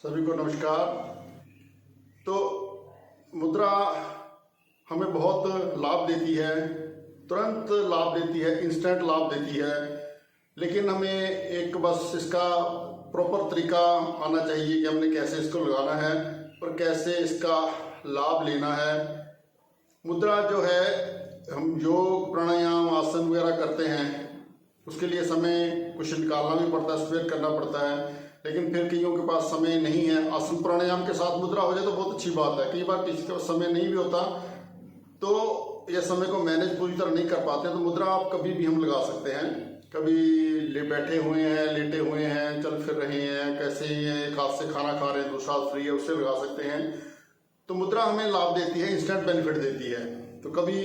सभी को नमस्कार। तो मुद्रा हमें बहुत लाभ देती है, तुरंत लाभ देती है, इंस्टेंट लाभ देती है, लेकिन हमें एक बस इसका प्रॉपर तरीका आना चाहिए कि हमने कैसे इसको लगाना है और कैसे इसका लाभ लेना है। मुद्रा जो है, हम योग प्राणायाम आसन वगैरह करते हैं, उसके लिए समय कुछ निकालना भी पड़ता है, स्पेयर करना पड़ता है, लेकिन फिर कईयों के पास समय नहीं है। आसन प्राणायाम के साथ मुद्रा हो जाए तो बहुत अच्छी बात है। कई बार किसी के पास समय नहीं भी होता तो यह समय को मैनेज पूरी तरह नहीं कर पाते, तो मुद्रा आप कभी भी हम लगा सकते हैं। कभी बैठे हुए हैं, लेटे हुए हैं, चल फिर रहे हैं, कैसे हैं, एक हाथ से खाना खा रहे हैं, दूसरा हाथ फ्री है, उससे लगा सकते हैं। तो मुद्रा हमें लाभ देती है, इंस्टेंट बेनिफिट देती है। तो कभी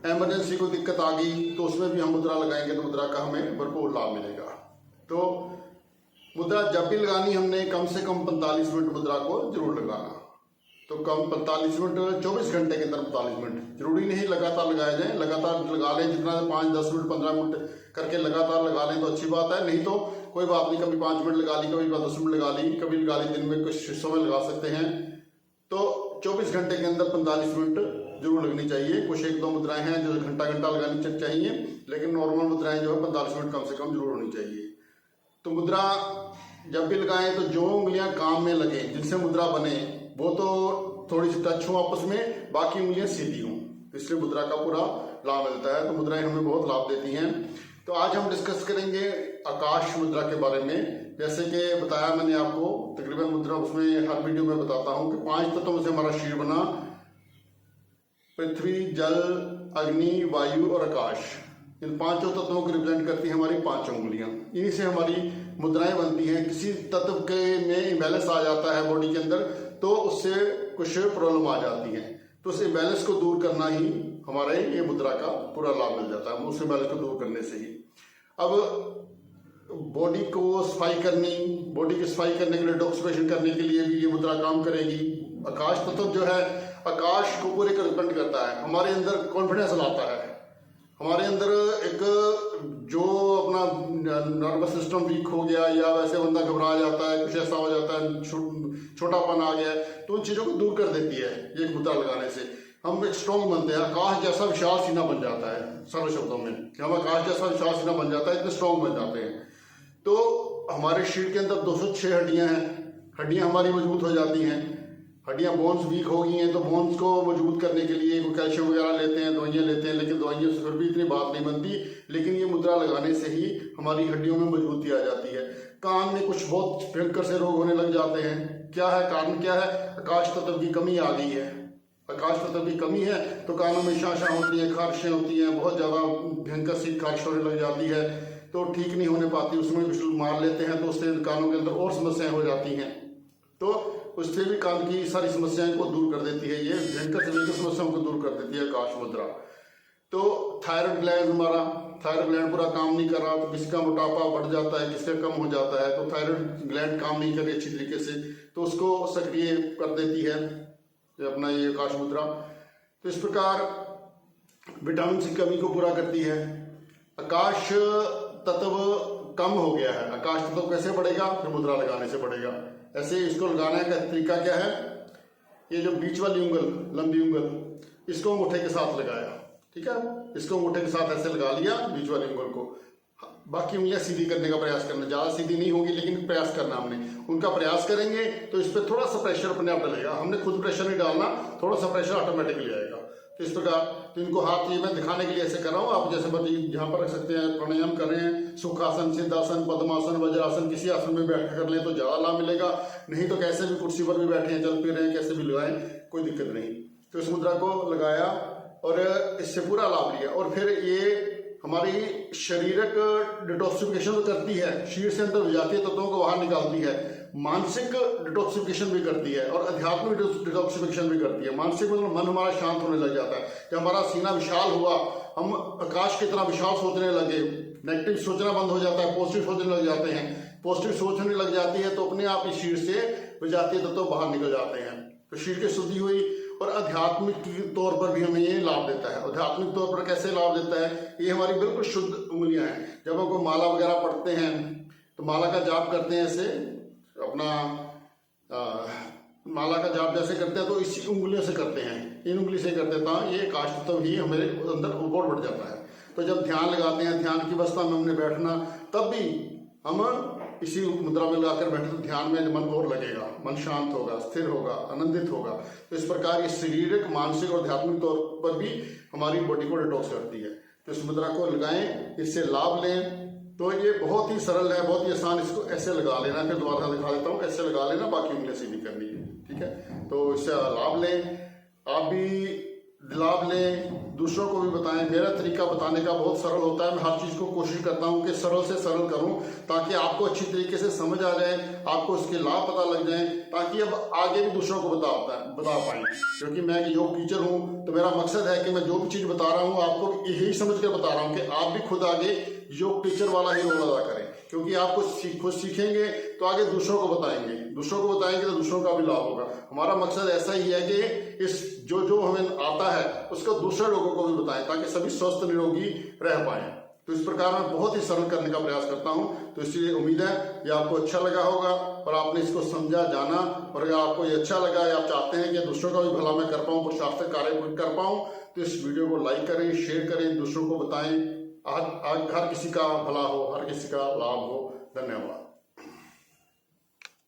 एमरजेंसी को दिक्कत आ गई तो उसमें भी हम मुद्रा लगाएंगे तो मुद्रा का हमें भरपूर लाभ मिलेगा। तो मुद्रा जब भी लगानी, हमने कम से कम 45 मिनट मुद्रा को जरूर लगाना। तो कम 45 मिनट, 24 घंटे के अंदर 45 मिनट, जरूरी नहीं लगातार लगाया जाए, लगातार लगा लें, जितना 5, 10 मिनट, 15 मिनट करके लगातार लगा लें तो अच्छी बात है। नहीं तो कोई बात नहीं, कभी 5 मिनट लगा ली, कभी 10 मिनट लगा ली, कभी लगा ली, दिन में कुछ हिस्सों में लगा सकते हैं। तो 24 घंटे के अंदर 45 मिनट जरूर लगनी चाहिए। कुछ 1-2 मुद्राएं हैं जो घंटा लगानी चाहिए, लेकिन नॉर्मल मुद्राएं जो है 45 मिनट कम से कम जरूर होनी चाहिए। तो मुद्रा जब भी लगाएं तो जो उंगलियां काम में लगे, जिनसे मुद्रा बने, वो तो थोड़ी सी टच हो आपस में, बाकी उंगलियां सीधी हों, इसलिए मुद्रा का पूरा लाभ मिलता है। तो मुद्राएं हमें बहुत लाभ देती हैं। तो आज हम डिस्कस करेंगे आकाश मुद्रा के बारे में। जैसे कि बताया मैंने आपको, तकरीबन मुद्रा उसमें हर वीडियो में बताता हूँ कि 5 तत्वों से हमारा शरीर बना, पृथ्वी, जल, अग्नि, वायु और आकाश। इन 5 तत्वों को रिप्रेजेंट करती है हमारी 5 उंगलियां। इन्हीं से हमारी मुद्राएं बनती हैं। किसी तत्व के में इम्बैलेंस आ जाता है बॉडी के अंदर तो उससे कुछ प्रॉब्लम आ जाती है, तो उस इम्बैलेंस को दूर करना ही हमारे ये मुद्रा का पूरा लाभ मिल जाता है, उस इम्बैलेंस को दूर करने से ही। अब बॉडी को सफाई करनी, बॉडी की सफाई करने के लिए, डिटॉक्सिफिकेशन करने के लिए भी ये मुद्रा काम करेगी। आकाश तत्व जो है, आकाश को पूरे रिप्रेजेंट करता है, हमारे अंदर कॉन्फिडेंस लाता है, हमारे अंदर एक जो अपना नर्वस सिस्टम वीक हो गया या वैसे बंदा घबरा जाता है, कुछ ऐसा हो जाता है, छोटापन आ गया है, तो उन चीज़ों को दूर कर देती है ये मुद्रा लगाने से। हम एक स्ट्रॉन्ग बनते हैं, आकाश जैसा विशाल सीना बन जाता है। सरल शब्दों में हम आकाश जैसा विशाल सीना बन जाता है, इतने स्ट्रॉन्ग बन जाते हैं। तो हमारे शरीर के अंदर 206 हड्डियां हैं, हड्डियां हमारी मजबूत हो जाती हैं। हड्डियां, बोन्स वीक हो गई हैं तो बोन्स को मजबूत करने के लिए कैल्शियम वगैरह लेते हैं, दवाइयाँ लेते हैं, लेकिन दवाइयों से फिर भी इतनी बात नहीं बनती। लेकिन ये मुद्रा लगाने से ही हमारी हड्डियों में मजबूती आ जाती है। कान में कुछ बहुत भयंकर से रोग होने लग जाते हैं, क्या है कारण, क्या है? आकाश तत्व की कमी आ गई है। आकाश तत्व की कमी है तो कानों में शांशां होती हैं, खारिशें होती हैं, बहुत ज़्यादा भयंकर सी खारिश होने लग जाती है, तो ठीक नहीं होने पाती। उसमें कुछ मार लेते हैं तो उससे कानों के अंदर और समस्याएं हो जाती हैं। तो उससे भी कान की सारी समस्याओं को दूर कर देती है, ये भयंकर से भयंकर समस्याओं को दूर कर देती है आकाश मुद्रा। तो थायराइड ग्लैंड, हमारा थायराइड ग्लैंड पूरा काम नहीं कर रहा तो किसी का मोटापा बढ़ जाता है, किसी का कम हो जाता है, तो थायराइड ग्लैंड काम नहीं कर रही अच्छी तरीके से, तो उसको सक्रिय कर देती है अपना ये आकाश मुद्रा। तो इस प्रकार विटामिन सी कमी को पूरा करती है। आकाश तत्व कम हो गया है, आकाश तत्व कैसे बढ़ेगा? फिर मुद्रा लगाने से बढ़ेगा। ऐसे इसको लगाने का तरीका क्या है? ये जो बीच वाली उंगल, लंबी उंगल, इसको अंगूठे के साथ लगाया, ठीक है, इसको अंगूठे के साथ ऐसे लगा लिया बीच वाली उंगल को। बाकी उंगलियां सीधी करने का प्रयास करना, ज्यादा सीधी नहीं होगी लेकिन प्रयास करना हमने, उनका प्रयास करेंगे तो इस पर थोड़ा सा प्रेशर अपने आप डलेगा। हमने खुद प्रेशर नहीं डालना, थोड़ा सा प्रेशर ऑटोमेटिकली आएगा। तो इस प्रकार, तो इनको हाथ ये मैं दिखाने के लिए ऐसे कर रहा हूँ, आप जैसे मर्जी यहाँ पर रख सकते हैं। प्राणायाम कर रहे हैं, सुखासन, सिद्धासन, पद्मासन, वज्रासन, किसी आसन में बैठ कर लें तो ज्यादा लाभ मिलेगा। नहीं तो कैसे भी कुर्सी पर भी बैठे हैं, चल फिर रहे हैं, कैसे भी लगाएं, कोई दिक्कत नहीं। तो इस मुद्रा को लगाया और इससे पूरा लाभ लिया। और फिर ये हमारी शारीरिक डिटॉक्सिफिकेशन करती है, शरीर से अंदर विजातीय तत्वों को बाहर निकालती है, मानसिक डिटॉक्सिफिकेशन भी करती है और आध्यात्मिक डिटॉक्सिफिकेशन भी करती है। मानसिक मतलब मन हमारा शांत होने लग जाता है। जब हमारा सीना विशाल हुआ, हम आकाश की तरह विशाल सोचने लगे, नेगेटिव सोचना बंद हो जाता है, पॉजिटिव सोचने लग जाते हैं। पॉजिटिव सोचने लग जाती है तो अपने आप इस शरीर से विजातीय तत्व बाहर निकल जाते हैं। तो शरीर की शुद्धि हुई। और आध्यात्मिक तौर पर भी हमें ये लाभ देता है। आध्यात्मिक तौर पर कैसे लाभ देता है? ये हमारी बिल्कुल शुद्ध उंगलियां हैं। जब हम कोई माला वगैरह पढ़ते हैं तो माला का जाप करते हैं, ऐसे अपना माला का जाप जैसे करते हैं तो इसी उंगलियों से करते हैं, इन उंगली से करते हैं, तो ये आकाश तत्व ही हमारे अंदर ऊपर बढ़ जाता है। तो जब ध्यान लगाते हैं, ध्यान की अवस्था में हमने बैठना, तब भी हम इसी मुद्रा में लगाकर बैठे तो ध्यान में मन और लगेगा, मन शांत होगा, स्थिर होगा, आनंदित होगा। तो इस प्रकार ये शारीरिक, मानसिक और आध्यात्मिक तौर पर भी हमारी बॉडी को डिटॉक्स करती है। तो इस मुद्रा को लगाएं, इससे लाभ लें। तो ये बहुत ही सरल है, बहुत ही आसान। इसको ऐसे लगा लेना, फिर दोबारा दिखा देता हूँ, ऐसे लगा लेना, बाकी उंगली से नहीं करनी है, ठीक है। तो इससे लाभ लें, आप भी लाभ लें, दूसरों को भी बताएं। मेरा तरीका बताने का बहुत सरल होता है, मैं हर चीज़ को कोशिश करता हूँ कि सरल से सरल करूँ, ताकि आपको अच्छी तरीके से समझ आ जाए, आपको उसके लाभ पता लग जाए, ताकि अब आगे भी दूसरों को बता पाएँ। क्योंकि मैं एक योग टीचर हूँ, तो मेरा मकसद है कि मैं जो भी चीज़ बता रहा हूँ आपको यही समझ कर बता रहा हूँ कि आप भी खुद आगे योग टीचर वाला ही रोल अदा करें। क्योंकि आप खुद सीखेंगे तो आगे दूसरों को बताएंगे, दूसरों को बताएंगे तो दूसरों का भी लाभ होगा। हमारा मकसद ऐसा ही है कि इस जो हमें आता है उसको दूसरे लोगों को भी बताएं, ताकि सभी स्वस्थ निरोगी रह पाएं। तो इस प्रकार मैं बहुत ही सरल करने का प्रयास करता हूं। तो इसलिए उम्मीद है ये आपको अच्छा लगा होगा और आपने इसको समझा, जाना। और अगर आपको ये अच्छा लगा या आप चाहते हैं कि दूसरों का भी भला मैं कर पाऊँ, पुरुषार्थ कार्य कर पाऊँ, तो इस वीडियो को लाइक करें, शेयर करें, दूसरों को बताएं। हर किसी का भला हो, हर किसी का लाभ हो। धन्यवाद।